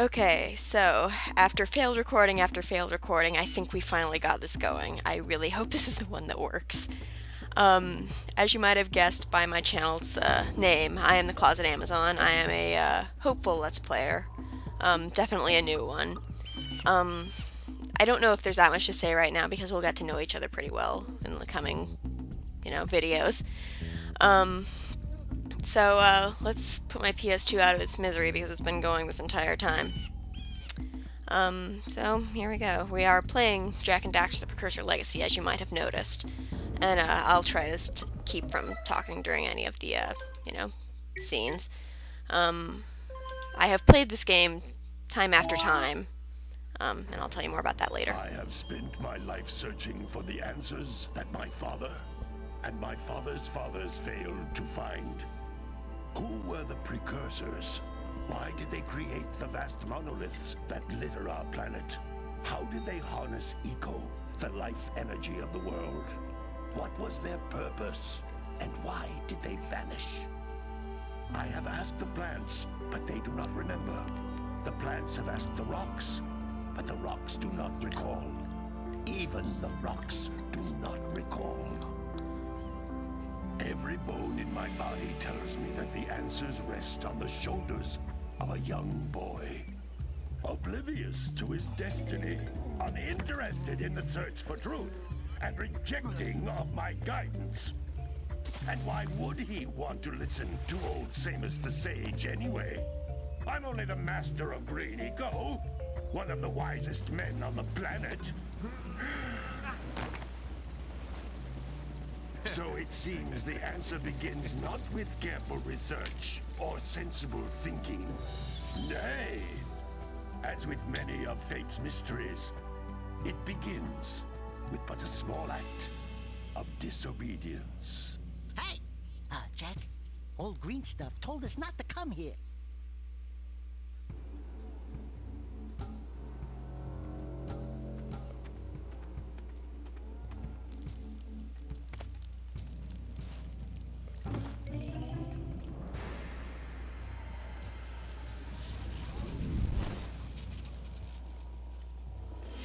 Okay, so after failed recording after failed recording, I think we finally got this going. I really hope this is the one that works. As you might have guessed by my channel's name, I am the Closet Amazon. I am a hopeful Let's Player. Definitely a new one. I don't know if there's that much to say right now because we'll get to know each other pretty well in the coming, videos. So let's put my PS2 out of its misery because it's been going this entire time. So here we go. We are playing Jak and Daxter: The Precursor Legacy, as you might have noticed. And I'll try to keep from talking during any of the, scenes. I have played this game time after time, and I'll tell you more about that later. I have spent my life searching for the answers that my father and my father's fathers failed to find. Who were the Precursors? Why did they create the vast monoliths that litter our planet? How did they harness eco, the life energy of the world? What was their purpose, and why did they vanish? I have asked the plants, but they do not remember. The plants have asked the rocks, but the rocks do not recall. Even the rocks do not recall. Every bone in my body tells me that the answers rest on the shoulders of a young boy. Oblivious to his destiny, uninterested in the search for truth, and rejecting of my guidance. And why would he want to listen to old Samus the Sage anyway? I'm only the master of green eco, one of the wisest men on the planet. So it seems the answer begins not with careful research or sensible thinking. Nay, as with many of fate's mysteries, it begins with but a small act of disobedience. Hey! Jak, old green stuff told us not to come here.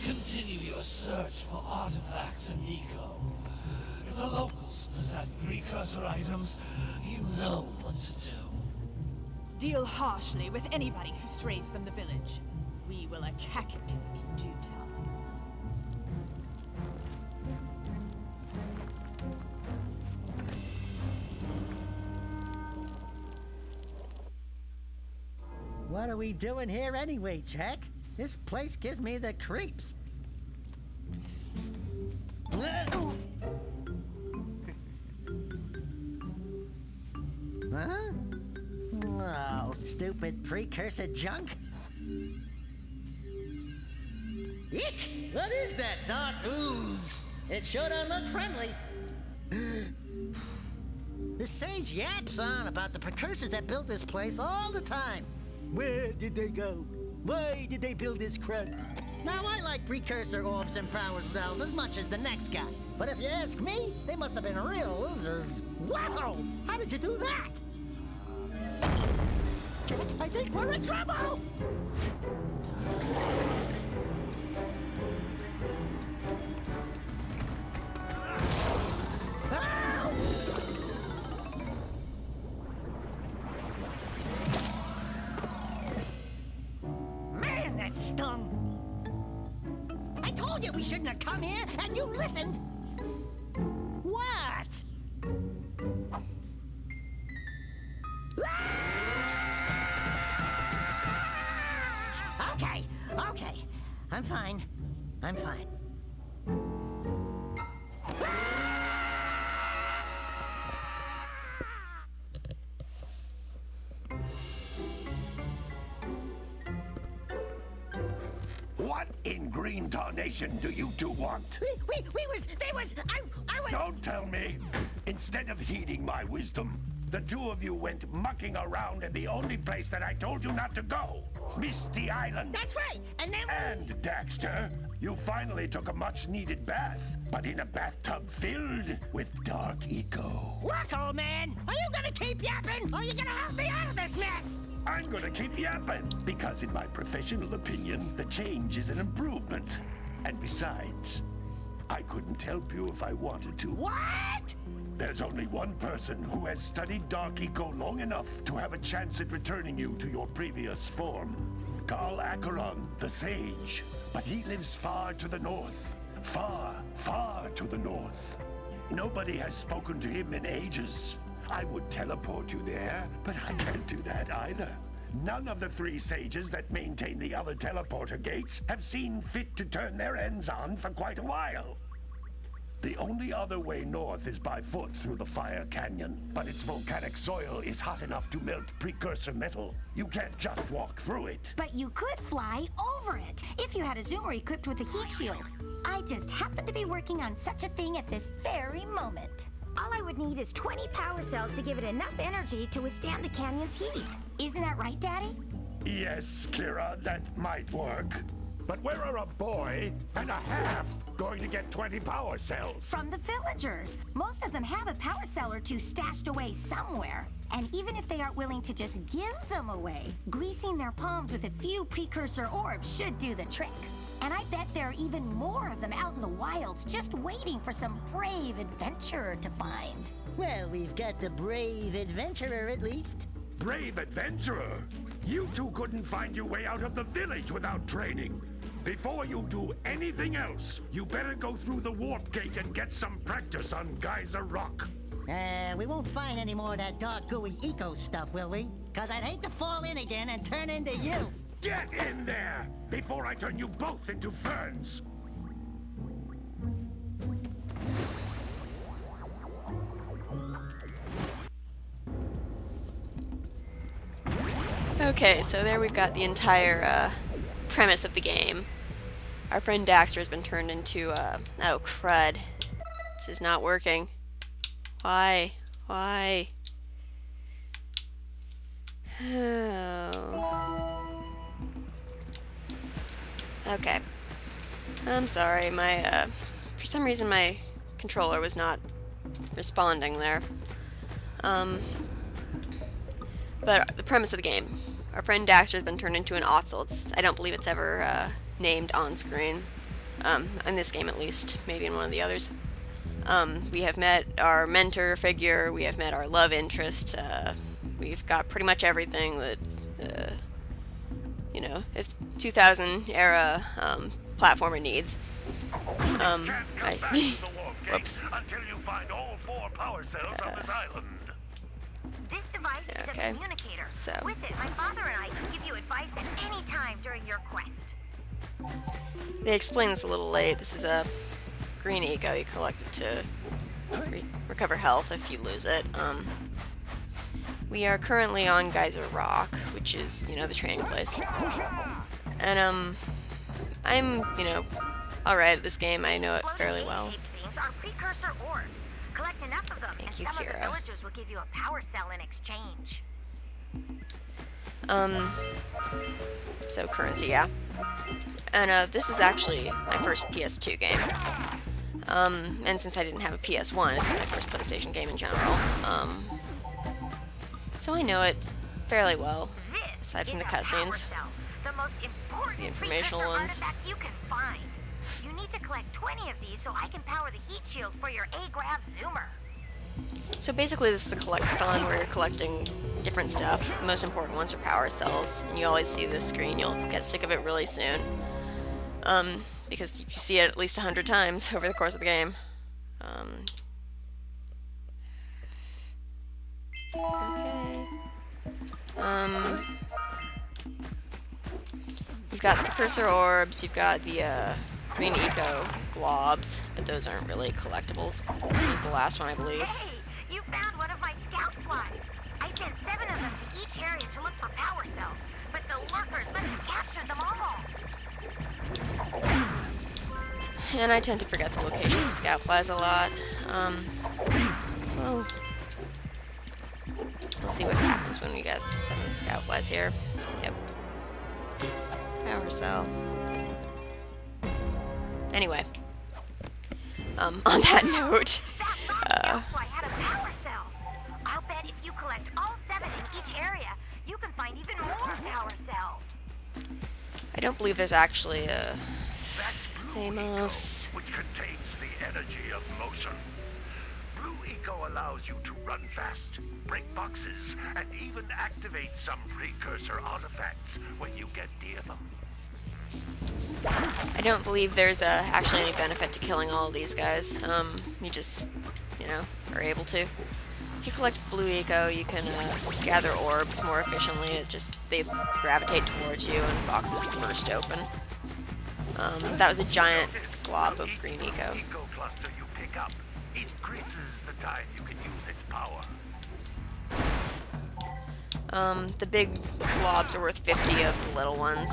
Continue your search for artifacts and eco. If the locals possess precursor items, you know what to do. Deal harshly with anybody who strays from the village. We will attack it in due time. What are we doing here anyway, Jak? This place gives me the creeps. Huh? Oh, stupid precursor junk. Eek! What is that dark ooze? It sure don't look friendly. The sage yaps on about the precursors that built this place all the time. Where did they go? Why did they build this crap? Now, I like precursor orbs and power cells as much as the next guy. But if you ask me, they must have been real losers. Wow! How did you do that? Jak, I think we're in trouble! Ow! Man, that stung! I told you we shouldn't have come here, and you listened! What? Okay. I'm fine. What in green tarnation do you two want? I was... Don't tell me! Instead of heeding my wisdom, the two of you went mucking around in the only place that I told you not to go. Misty Island. That's right. And then And Daxter, you finally took a much-needed bath, but in a bathtub filled with dark eco. look, old man. Are you gonna keep yapping? Or are you gonna help me out of this mess? I'm gonna keep yapping, because in my professional opinion, the change is an improvement. And besides, I couldn't help you if I wanted to. What? There's only one person who has studied Dark Eco long enough to have a chance at returning you to your previous form. Carl Acheron, the Sage. But he lives far to the north. Far, far to the north. Nobody has spoken to him in ages. I would teleport you there, but I can't do that either. None of the 3 sages that maintain the other teleporter gates have seen fit to turn their ends on for quite a while. The only other way north is by foot through the Fire Canyon, but its volcanic soil is hot enough to melt precursor metal. You can't just walk through it. But you could fly over it if you had a zoomer equipped with a heat shield. I just happen to be working on such a thing at this very moment. All I would need is 20 power cells to give it enough energy to withstand the canyon's heat. Isn't that right, Daddy? Yes, Kira, that might work. But where are a boy and a half going to get 20 power cells? From the villagers. Most of them have a power cell or two stashed away somewhere. And even if they aren't willing to just give them away, greasing their palms with a few precursor orbs should do the trick. And I bet there are even more of them out in the wilds just waiting for some brave adventurer to find. Well, we've got the brave adventurer at least. Brave adventurer! You two couldn't find your way out of the village without training. Before you do anything else, you better go through the warp gate and get some practice on Geyser Rock. We won't find any more of that dark gooey eco stuff, will we? Cause I'd hate to fall in again and turn into you. Get in there before I turn you both into ferns. Okay, so there we've got the entire premise of the game. Our friend Daxter has been turned into oh crud. This is not working. Why? Why? Oh. Okay. I'm sorry, my for some reason my controller was not responding there. But the premise of the game. Our friend Daxter has been turned into an Otzel. I don't believe it's ever named on screen. In this game at least. Maybe in one of the others. We have met our mentor figure. We have met our love interest. We've got pretty much everything that, you know, it's 2000 era platformer needs. Whoops. Until you find all 4 power cells on this island. This device is a communicator. So. With it, my father and I can give you advice at any time during your quest. They explain this a little late. This is a green eco you collect it to recover health if you lose it. We are currently on Geyser Rock, which is, you know, the training place. And I'm, you know, alright at this game. I know it fairly well. Things are precursor orbs. Collect enough of them, Thank you, and some Kira. of the villagers will give you a power cell in exchange. So currency, yeah. And this is actually my first PS2 game. And since I didn't have a PS1, it's my first PlayStation game in general. So I know it fairly well, aside from the cutscenes. The most important The informational precursor ones. artifact you can find. You need to collect 20 of these so I can power the heat shield for your A-Grav zoomer. So basically this is a collect-a-thon where you're collecting different stuff. The most important ones are power cells, and you always see this screen. You'll get sick of it really soon. Because you see it at least 100 times over the course of the game. Okay. You've got precursor orbs, you've got the green eco globs, but those aren't really collectibles. That was the last one, I believe. Hey, you found one of my scout flies. I sent 7 of them to each area to look for power cells, but the lurkers must have captured them all. And I tend to forget the locations of scout flies a lot. Well, we'll see what happens when we get 7 scout flies here. Yep. power cell. Anyway, on that note, I had a power cell. I'll bet if you collect all 7 in each area, you can find even more power cells. I don't believe there's actually a That's Samos. which contains the energy of motion. Blue Eco allows you to run fast, break boxes, and even activate some precursor artifacts when you get near them. I don't believe there's actually any benefit to killing all of these guys. You just, you know, are able to. If you collect blue eco, you can gather orbs more efficiently. They gravitate towards you and boxes burst open. That was a giant glob of green eco. Eco cluster you pick up increases the time you can use its power. The big blobs are worth 50 of the little ones,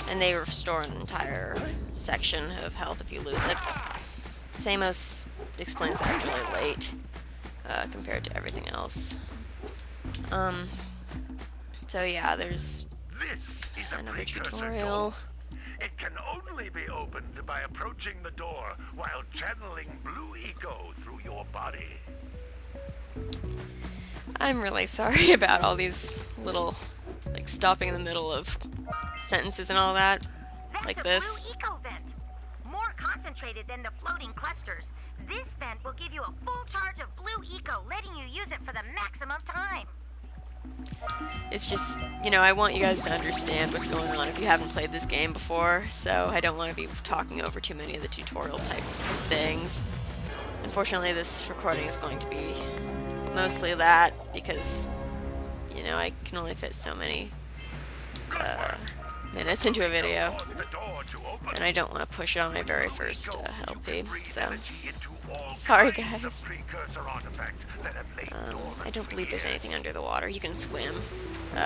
and they restore an entire section of health if you lose it. Samos explains that really late, compared to everything else. So yeah, there's This is a another precursor tutorial. door. It can only be opened by approaching the door while channeling blue eco through your body. I'm really sorry about all these little, like, stopping in the middle of sentences and all that, That's like a this. blue eco vent. More concentrated than the floating clusters. This vent will give you a full charge of blue eco, letting you use it for the maximum time. It's just, you know, I want you guys to understand what's going on if you haven't played this game before, so I don't want to be talking over too many of the tutorial type things. Unfortunately, this recording is going to be mostly that, because, you know, I can only fit so many minutes into a video, and I don't want to push it on my very first LP, so sorry guys. I don't believe there's anything under the water. You can swim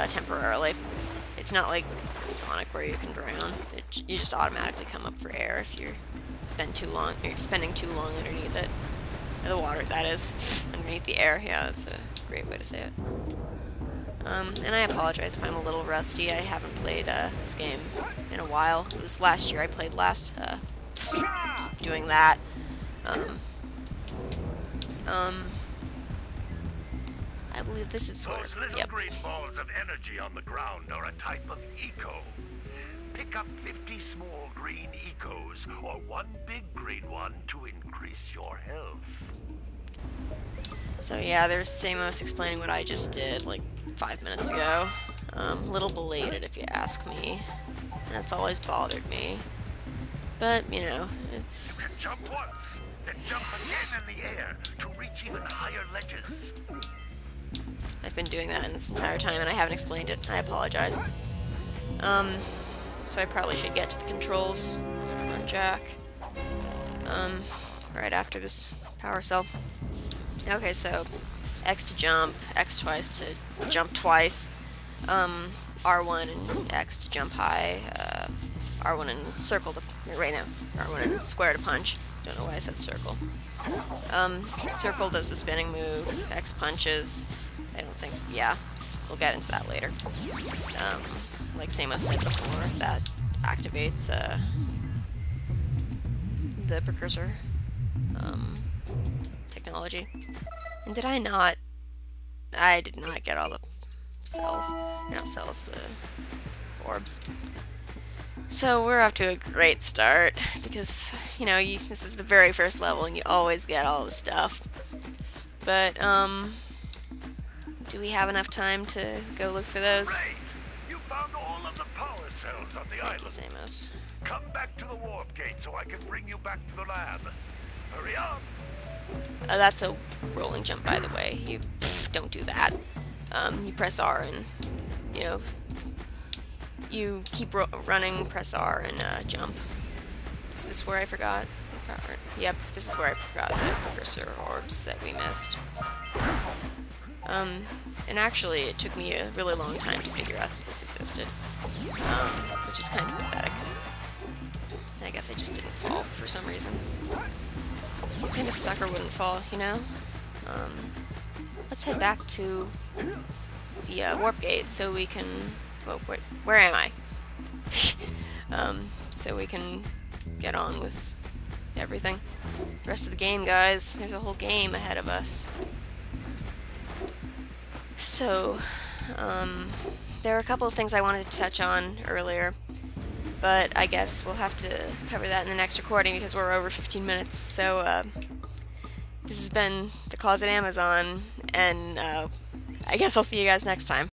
temporarily. It's not like Sonic where you can drown. You just automatically come up for air if you're spending too long underneath it. The water, that is. Underneath the air. Yeah, that's a great way to say it. And I apologize if I'm a little rusty. I haven't played this game in a while. It was last year I played last, doing that. I believe this is what, Those little yep. green balls of energy on the ground are a type of eco. Pick up 50 small green ecos, or one big green one to increase your health. So yeah, there's Samos explaining what I just did like 5 minutes ago. A little belated if you ask me. And that's always bothered me. But, you know, it's... You can jump once, then jump again in the air to reach even higher ledges. I've been doing that in this entire time and I haven't explained it. I apologize. So I probably should get to the controls on Jak. Right after this power cell. Okay, so X to jump, X twice to jump twice, R1 and X to jump high, R1 and circle to, right now, R1 and square to punch. Don't know why I said circle. Circle does the spinning move, X punches. I don't think, yeah, we'll get into that later. Like Samos said before, that activates the Precursor technology. And did I not? I did not get all the cells. Not cells, the orbs. So we're off to a great start, because, you know, this is the very first level and you always get all the stuff. But, do we have enough time to go look for those? Great! You found all of the power cells on the Thank you, island. Samos. Come back to the warp gate so I can bring you back to the lab. Hurry up! That's a rolling jump, by the way. You don't do that. You press R and, you know, you keep running, press R and jump. Is this where I forgot? Yep, this is where I forgot the Precursor orbs that we missed. And actually, it took me a really long time to figure out that this existed, which is kind of pathetic. I guess I just didn't fall for some reason. What kind of sucker wouldn't fall, you know? Let's head back to the warp gate so we can... Well, where am I? so we can get on with everything. The rest of the game, guys. There's a whole game ahead of us. So, there are a couple of things I wanted to touch on earlier, but I guess we'll have to cover that in the next recording because we're over 15 minutes. So, this has been The Closet Amazon, and I guess I'll see you guys next time.